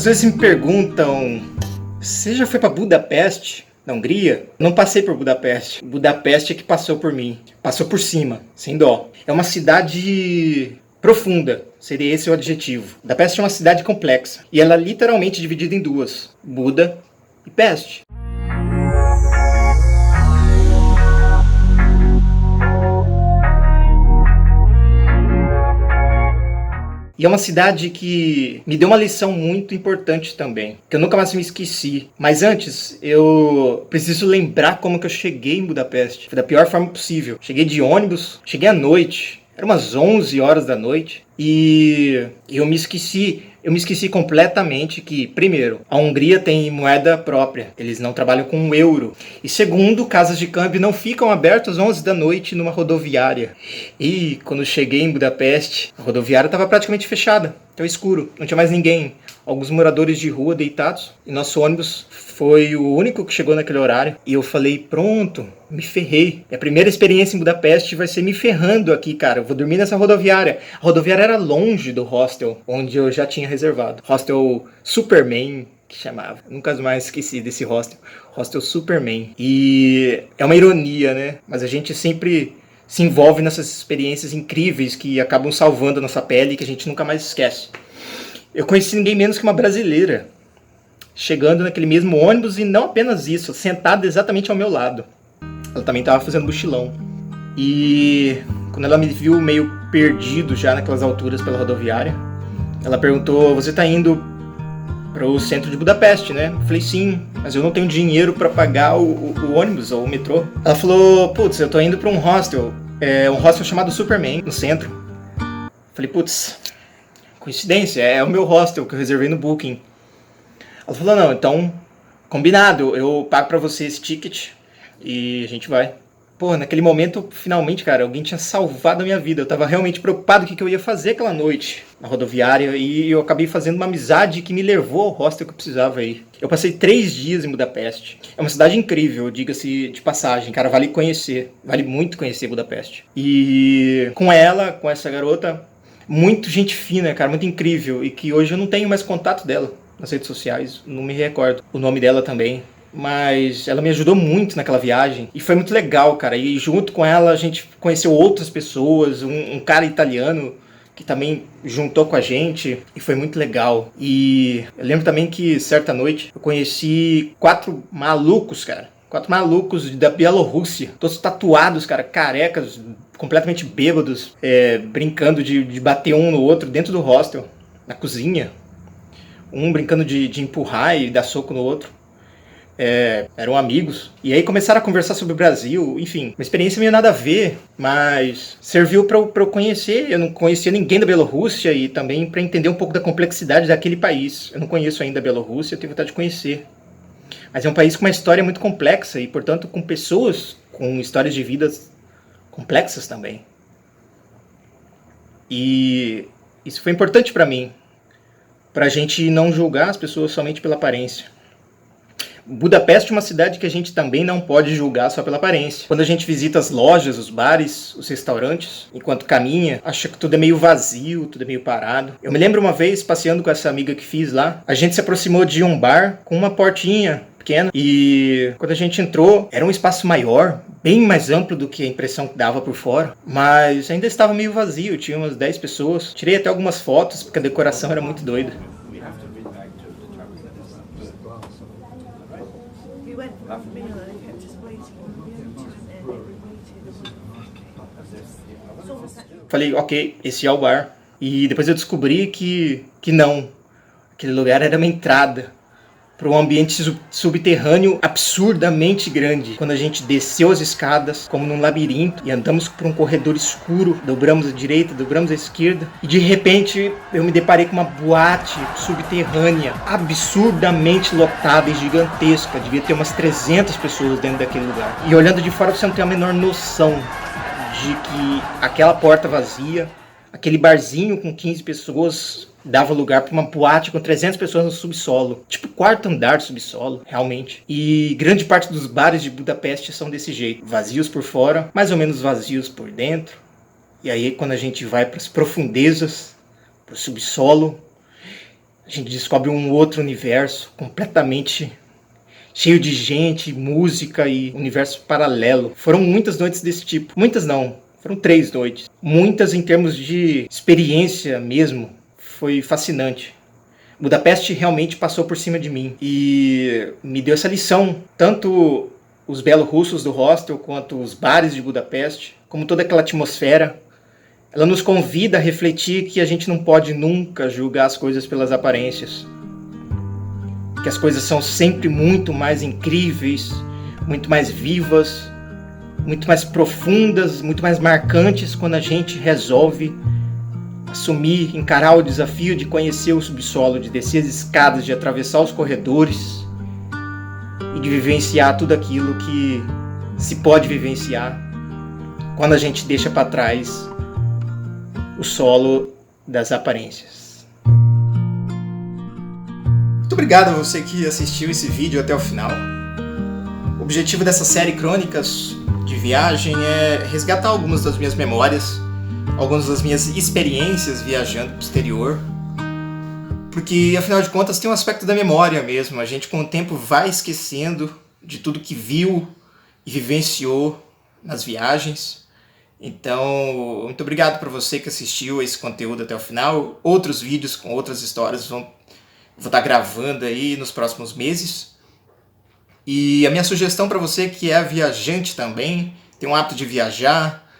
vezes me perguntam, você já foi para Budapeste, na Hungria? Não passei por Budapeste. Budapeste é que passou por mim. Passou por cima, sem dó. É uma cidade profunda, seria esse o adjetivo. Budapeste é uma cidade complexa. E ela é literalmente dividida em duas. Buda e Peste. E é uma cidade que me deu uma lição muito importante também, que eu nunca mais me esqueci. Mas antes, eu preciso lembrar como que eu cheguei em Budapeste. Foi da pior forma possível. Cheguei de ônibus, cheguei à noite, eram umas 11 horas da noite, e eu me esqueci completamente que, primeiro, a Hungria tem moeda própria, eles não trabalham com euro. E segundo, casas de câmbio não ficam abertas às 11 da noite numa rodoviária. E quando eu cheguei em Budapeste, a rodoviária estava praticamente fechada, estava escuro, não tinha mais ninguém. Alguns moradores de rua deitados, e nosso ônibus foi o único que chegou naquele horário. E eu falei, pronto, me ferrei. Minha primeira experiência em Budapeste vai ser me ferrando aqui, cara. Eu vou dormir nessa rodoviária. A rodoviária era longe do hostel, onde eu já tinha reservado. Hostel Superman, que chamava. Nunca mais esqueci desse hostel. Hostel Superman. E é uma ironia, né? Mas a gente sempre se envolve nessas experiências incríveis que acabam salvando a nossa pele e que a gente nunca mais esquece. Eu conheci ninguém menos que uma brasileira, chegando naquele mesmo ônibus, e não apenas isso, sentada exatamente ao meu lado. Ela também estava fazendo mochilão. E quando ela me viu meio perdido já naquelas alturas pela rodoviária, ela perguntou, você está indo para o centro de Budapeste, né? Eu falei, sim, mas eu não tenho dinheiro para pagar o ônibus ou o metrô. Ela falou, putz, eu estou indo para um hostel chamado Superman, no centro. Eu falei, putz, coincidência, é o meu hostel que eu reservei no Booking. Ela falou, não, então, combinado, eu pago pra você esse ticket e a gente vai. Pô, naquele momento, finalmente, cara, alguém tinha salvado a minha vida. Eu tava realmente preocupado com o que eu ia fazer aquela noite na rodoviária, e eu acabei fazendo uma amizade que me levou ao hostel que eu precisava ir. Eu passei 3 dias em Budapeste. É uma cidade incrível, diga-se de passagem, cara, vale conhecer, vale muito conhecer Budapeste. E com ela, com essa garota, muito gente fina, cara, muito incrível, e que hoje eu não tenho mais contato dela nas redes sociais, não me recordo o nome dela também, mas ela me ajudou muito naquela viagem e foi muito legal, cara. E junto com ela a gente conheceu outras pessoas, um cara italiano que também juntou com a gente, e foi muito legal. E eu lembro também que certa noite eu conheci 4 malucos, cara. 4 malucos da Bielorrússia, todos tatuados, cara, carecas, completamente bêbados, brincando de bater um no outro dentro do hostel, na cozinha. Um brincando de empurrar e dar soco no outro. Eram amigos. E aí começaram a conversar sobre o Brasil. Enfim, uma experiência meio nada a ver, mas serviu para eu conhecer. Eu não conhecia ninguém da Bielorrússia, e também para entender um pouco da complexidade daquele país. Eu não conheço ainda a Bielorrússia, eu tenho vontade de conhecer. Mas é um país com uma história muito complexa e, portanto, com pessoas com histórias de vidas complexas também. E isso foi importante para mim, para a gente não julgar as pessoas somente pela aparência. Budapeste é uma cidade que a gente também não pode julgar só pela aparência. Quando a gente visita as lojas, os bares, os restaurantes, enquanto caminha, acha que tudo é meio vazio, tudo é meio parado. Eu me lembro uma vez, passeando com essa amiga que fiz lá, a gente se aproximou de um bar com uma portinha pequena, e quando a gente entrou, era um espaço maior, bem mais amplo do que a impressão que dava por fora, mas ainda estava meio vazio, tinha umas 10 pessoas. Tirei até algumas fotos, porque a decoração era muito doida. Falei, ok, esse é o bar. E depois eu descobri que não. Aquele lugar era uma entrada para um ambiente subterrâneo absurdamente grande. Quando a gente desceu as escadas, como num labirinto, e andamos por um corredor escuro, dobramos à direita, dobramos à esquerda, e de repente eu me deparei com uma boate subterrânea, absurdamente lotada e gigantesca. Devia ter umas 300 pessoas dentro daquele lugar. E olhando de fora você não tem a menor noção de que aquela porta vazia, aquele barzinho com 15 pessoas, dava lugar para uma boate com 300 pessoas no subsolo. Tipo, 4º andar subsolo, realmente. E grande parte dos bares de Budapeste são desse jeito. Vazios por fora, mais ou menos vazios por dentro. E aí, quando a gente vai para as profundezas, para o subsolo, A gente descobre um outro universo completamente cheio de gente, música e universo paralelo. Foram muitas noites desse tipo. Muitas não, foram 3 noites. Muitas em termos de experiência mesmo. Foi fascinante. Budapeste realmente passou por cima de mim e me deu essa lição. Tanto os belorussos do hostel, quanto os bares de Budapeste, como toda aquela atmosfera. Ela nos convida a refletir que a gente não pode nunca julgar as coisas pelas aparências. Que as coisas são sempre muito mais incríveis, muito mais vivas, muito mais profundas, muito mais marcantes quando a gente resolve assumir, encarar o desafio de conhecer o subsolo, de descer as escadas, de atravessar os corredores e de vivenciar tudo aquilo que se pode vivenciar quando a gente deixa para trás o solo das aparências. Muito obrigado a você que assistiu esse vídeo até o final. O objetivo dessa série Crônicas de Viagem é resgatar algumas das minhas memórias, algumas das minhas experiências viajando para o exterior, porque afinal de contas tem um aspecto da memória mesmo. A gente com o tempo vai esquecendo de tudo que viu e vivenciou nas viagens. Então, muito obrigado para você que assistiu esse conteúdo até o final. Outros vídeos com outras histórias vou estar gravando aí nos próximos meses. E a minha sugestão para você que é viajante também, tem um hábito de viajar,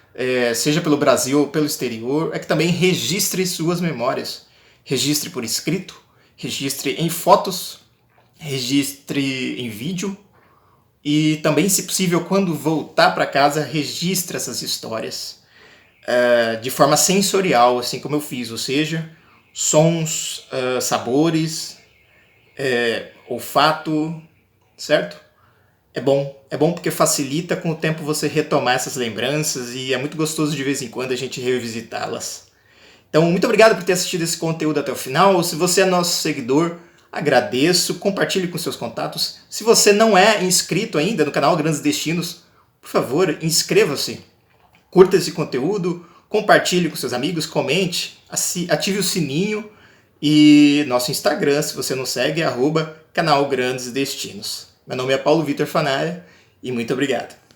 seja pelo Brasil ou pelo exterior, é que também registre suas memórias. Registre por escrito, registre em fotos, registre em vídeo. E também, se possível, quando voltar para casa, registre essas histórias de forma sensorial, assim como eu fiz, ou seja, sons, sabores, olfato, certo? É bom porque facilita com o tempo você retomar essas lembranças e é muito gostoso de vez em quando a gente revisitá-las. Então, muito obrigado por ter assistido esse conteúdo até o final. Se você é nosso seguidor, agradeço, compartilhe com seus contatos. Se você não é inscrito ainda no canal Grandes Destinos, por favor, inscreva-se. Curta esse conteúdo, compartilhe com seus amigos, comente, ative o sininho e nosso Instagram, se você não segue, é @canal Grandes Destinos. Meu nome é Paulo Vitor Fanara e muito obrigado.